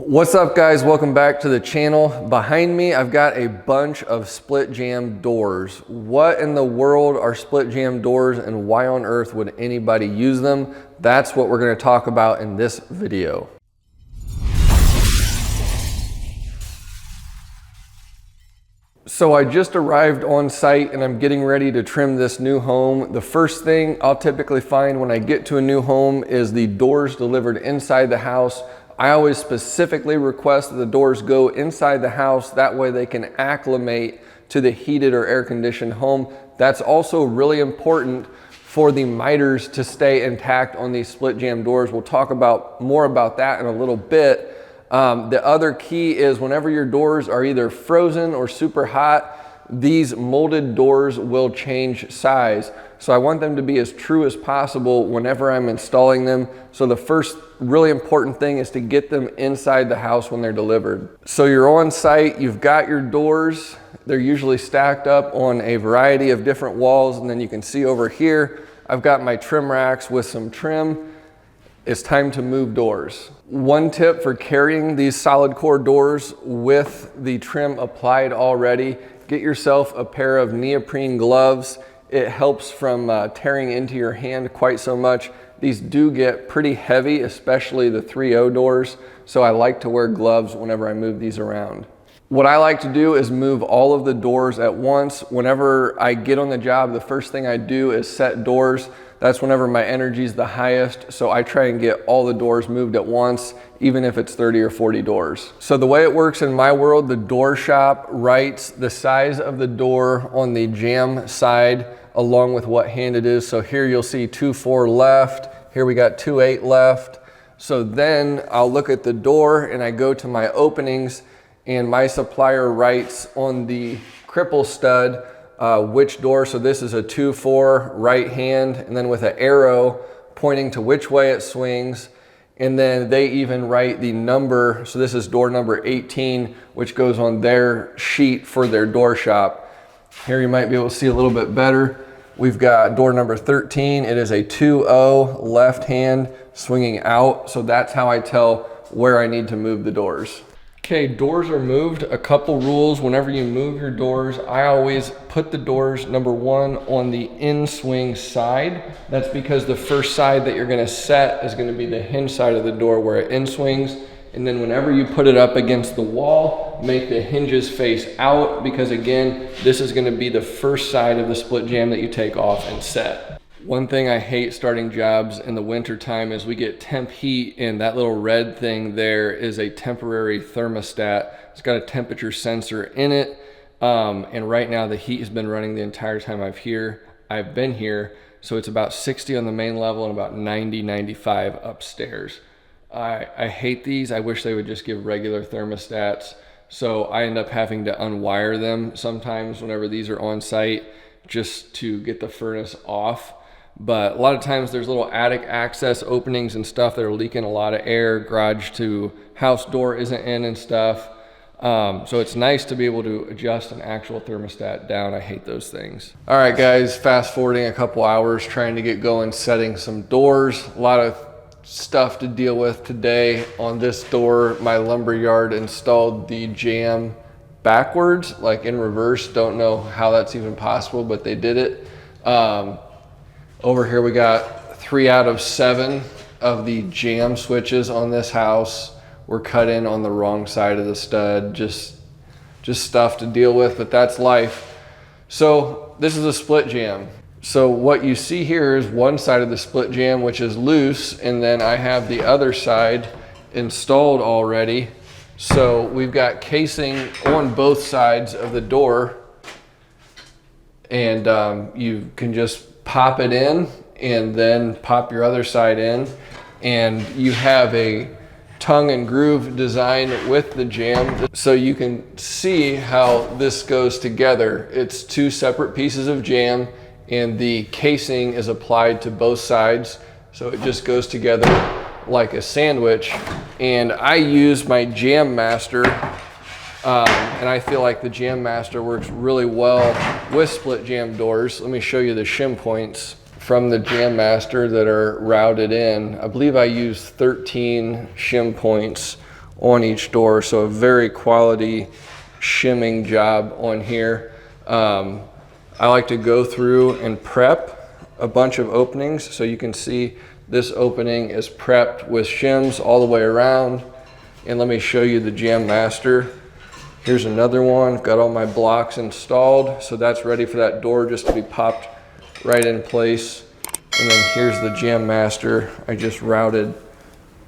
What's up guys, welcome back to the channel. Behind me I've got a bunch of split jamb doors. What in the world are split jamb doors and why on earth would anybody use them? That's what we're going to talk about in this video. So I just arrived on site and I'm getting ready to trim this new home. The first thing I'll typically find when I get to a new home is the doors delivered inside the house. I always specifically request that the doors go inside the house. That way they can acclimate to the heated or air conditioned home. That's also really important for the miters to stay intact on these split jamb doors. We'll talk more about that in a little bit. The other key is whenever your doors are either frozen or super hot, these molded doors will change size. So I want them to be as true as possible whenever I'm installing them. So the first really important thing is to get them inside the house when they're delivered. So you're on site, you've got your doors. They're usually stacked up on a variety of different walls. And then you can see over here, I've got my trim racks with some trim. It's time to move doors. One tip for carrying these solid core doors with the trim applied already, get yourself a pair of neoprene gloves. It helps from tearing into your hand quite so much. These do get pretty heavy, especially the 3.0 doors. So I like to wear gloves whenever I move these around. What I like to do is move all of the doors at once. Whenever I get on the job, the first thing I do is set doors. That's whenever my energy is the highest. So I try and get all the doors moved at once, even if it's 30 or 40 doors. So the way it works in my world, the door shop writes the size of the door on the jamb side along with what hand it is. So here you'll see 2.4 left. Here we got 2.8 left. So then I'll look at the door and I go to my openings and my supplier writes on the cripple stud which door. So this is a 2.4 right hand, and then with an arrow pointing to which way it swings. And then they even write the number. So this is door number 18, which goes on their sheet for their door shop. Here you might be able to see a little bit better. We've got door number 13. It is a 2.0 left hand swinging out. So that's how I tell where I need to move the doors. Okay, doors are moved. A couple rules whenever you move your doors. I always put the doors, number one, on the in swing side. That's because the first side that you're gonna set is gonna be the hinge side of the door where it in swings. And then whenever you put it up against the wall, make the hinges face out, because again, this is gonna be the first side of the split jamb that you take off and set. One thing I hate starting jobs in the winter time is we get temp heat, and that little red thing there is a temporary thermostat. It's got a temperature sensor in it. And right now the heat has been running the entire time I've been here. So it's about 60 on the main level and about 90, 95 upstairs. I hate these. I wish they would just give regular thermostats. So I end up having to unwire them sometimes whenever these are on site just to get the furnace off. But a lot of times there's little attic access openings and stuff that are leaking a lot of air, garage to house door isn't in and stuff. So it's nice to be able to adjust an actual thermostat down. I hate those things. All right guys, fast forwarding a couple hours, trying to get going, setting some doors. A lot of stuff to deal with today. On this door, my lumberyard installed the jamb backwards, like in reverse. Don't know how that's even possible, but they did it. Over here we got 3 out of 7 of the jamb switches on this house were cut in on the wrong side of the stud. Just stuff to deal with, but that's life. So this is a split jamb. So what you see here is one side of the split jamb which is loose, and then I have the other side installed already. So we've got casing on both sides of the door, and you can just pop it in and then pop your other side in, and you have a tongue and groove design with the jamb. So you can see how this goes together. It's 2 separate pieces of jamb, and the casing is applied to both sides. So it just goes together like a sandwich. And I use my Jamb Master, and I feel like the Jamb Master works really well with split jamb doors. Let me show you the shim points from the Jamb Master that are routed in. I believe I used 13 shim points on each door. So a very quality shimming job on here. I like to go through and prep a bunch of openings. So you can see this opening is prepped with shims all the way around. And let me show you the Jamb Master. Here's another one. Got all my blocks installed. So that's ready for that door just to be popped right in place. And then here's the Jamb Master. I just routed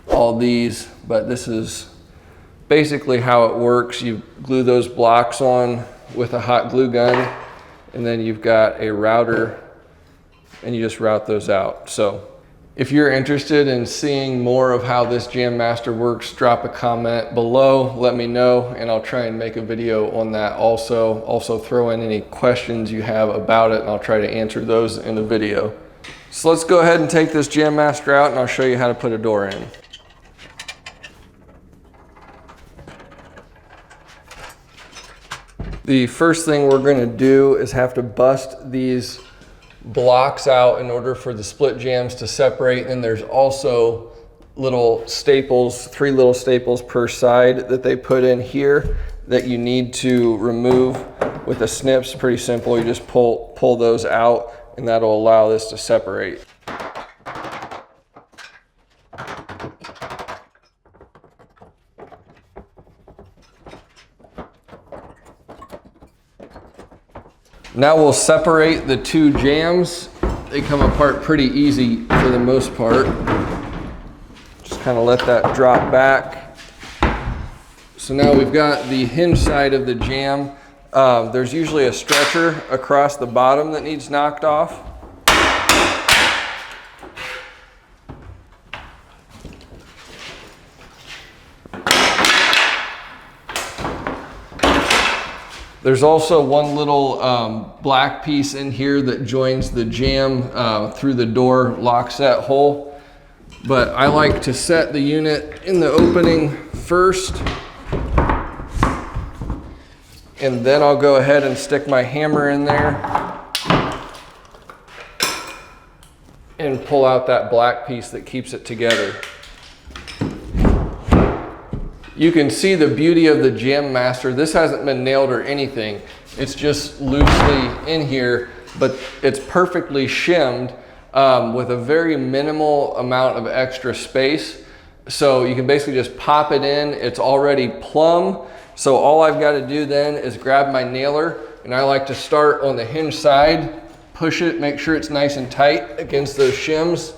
all these, but this is basically how it works. You glue those blocks on with a hot glue gun, and then you've got a router and you just route those out. So if you're interested in seeing more of how this Jamb Master works, drop a comment below, let me know, and I'll try and make a video on that also. Also throw in any questions you have about it, and I'll try to answer those in the video. So let's go ahead and take this Jamb Master out, and I'll show you how to put a door in. The first thing we're going to do is have to bust these blocks out in order for the split jambs to separate. And there's also little staples, 3 little staples per side that they put in here that you need to remove with a snip. It's pretty simple. You just pull those out, and that'll allow this to separate. Now we'll separate the 2 jambs. They come apart pretty easy for the most part. Just kind of let that drop back. So now we've got the hinge side of the jamb. There's usually a stretcher across the bottom that needs knocked off. There's also one little black piece in here that joins the jamb through the door lock set hole. But I like to set the unit in the opening first, and then I'll go ahead and stick my hammer in there and pull out that black piece that keeps it together. You can see the beauty of the Jamb Master. This hasn't been nailed or anything. It's just loosely in here, but it's perfectly shimmed with a very minimal amount of extra space. So you can basically just pop it in. It's already plumb. So all I've got to do then is grab my nailer, and I like to start on the hinge side, push it, make sure it's nice and tight against those shims.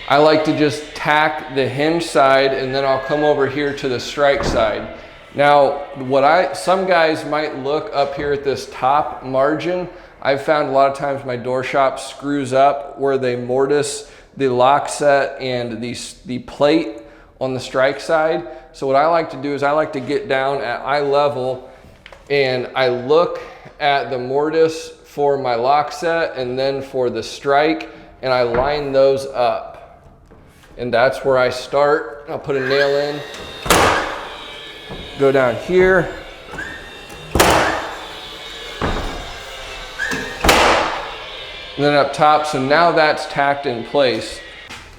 I like to just tack the hinge side, and then I'll come over here to the strike side. Now, some guys might look up here at this top margin. I've found a lot of times my door shop screws up where they mortise the lock set and the plate on the strike side. So what I like to do is I like to get down at eye level, and I look at the mortise for my lock set and then for the strike, and I line those up. And that's where I start. I'll put a nail in, go down here, and then up top. So now that's tacked in place.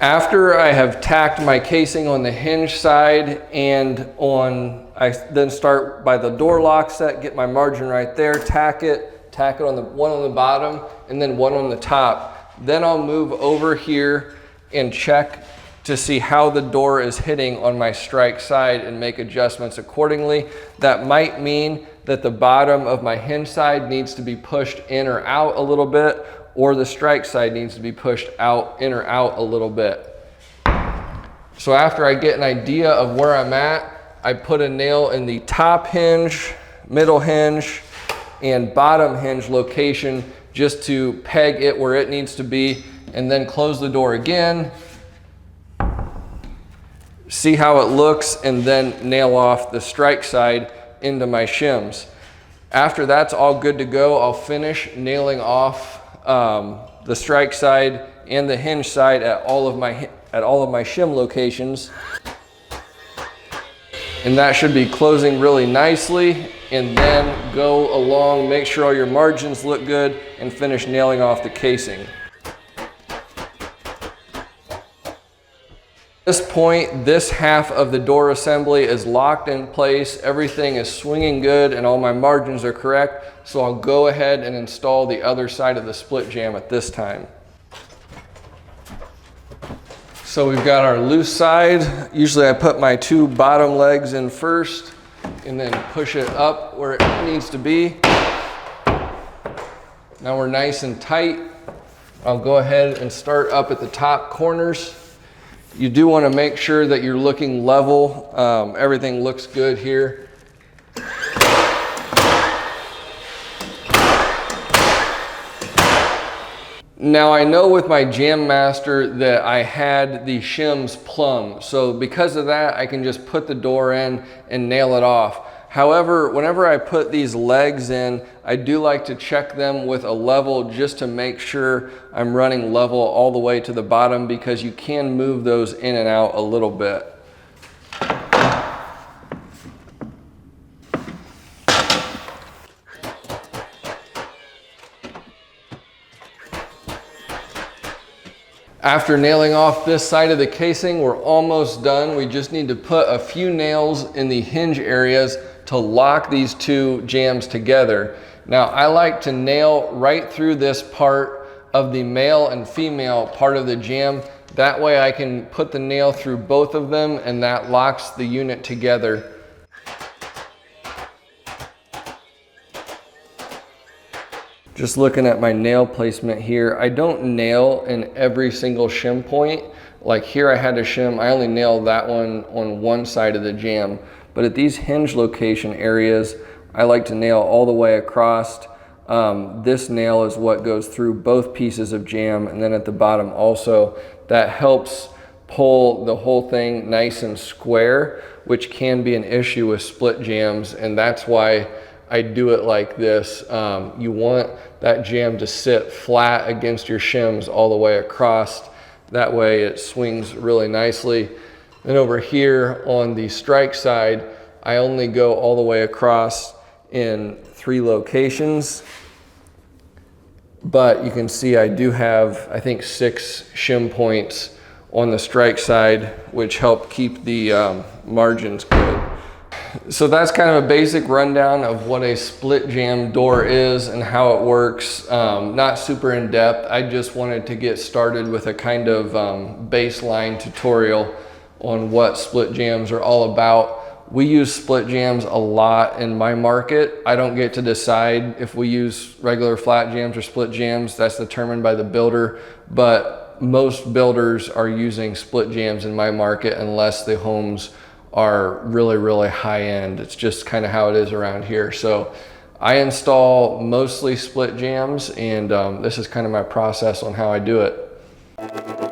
After I have tacked my casing on the hinge side and I then start by the door lock set, get my margin right there, tack it on the one on the bottom and then one on the top. Then I'll move over here and check to see how the door is hitting on my strike side and make adjustments accordingly. That might mean that the bottom of my hinge side needs to be pushed in or out a little bit, or the strike side needs to be pushed in or out a little bit. So after I get an idea of where I'm at, I put a nail in the top hinge, middle hinge, and bottom hinge location just to peg it where it needs to be, and then close the door again, see how it looks, and then nail off the strike side into my shims. After that's all good to go, I'll finish nailing off the strike side and the hinge side at all of my shim locations. And that should be closing really nicely. And then go along, make sure all your margins look good, and finish nailing off the casing. At this point, this half of the door assembly is locked in place. Everything is swinging good and all my margins are correct. So I'll go ahead and install the other side of the split jamb at this time. So we've got our loose side. Usually I put my 2 bottom legs in first and then push it up where it needs to be. Now we're nice and tight. I'll go ahead and start up at the top corners. You do want to make sure that you're looking level. Everything looks good here. Now I know with my Jamb Master that I had the shims plumb, so because of that I can just put the door in and nail it off. However, whenever I put these legs in, I do like to check them with a level just to make sure I'm running level all the way to the bottom, because you can move those in and out a little bit. After nailing off this side of the casing, we're almost done. We just need to put a few nails in the hinge areas to lock these 2 jambs together. Now, I like to nail right through this part of the male and female part of the jamb. That way I can put the nail through both of them and that locks the unit together. Just looking at my nail placement here, I don't nail in every single shim point. Like here I had to shim, I only nailed that one on one side of the jamb. But at these hinge location areas, I like to nail all the way across. This nail is what goes through both pieces of jamb, and then at the bottom also. That helps pull the whole thing nice and square, which can be an issue with split jambs, and that's why I do it like this. You want that jamb to sit flat against your shims all the way across. That way it swings really nicely. Then over here on the strike side, I only go all the way across in 3 locations. But you can see I do have, I think, 6 shim points on the strike side, which help keep the margins good. So that's kind of a basic rundown of what a split jamb door is and how it works. Not super in depth. I just wanted to get started with a kind of baseline tutorial on what split jambs are all about. We use split jambs a lot in my market. I don't get to decide if we use regular flat jambs or split jambs. That's determined by the builder, but most builders are using split jambs in my market unless the homes are really, really high end. It's just kind of how it is around here. So I install mostly split jambs, and this is kind of my process on how I do it.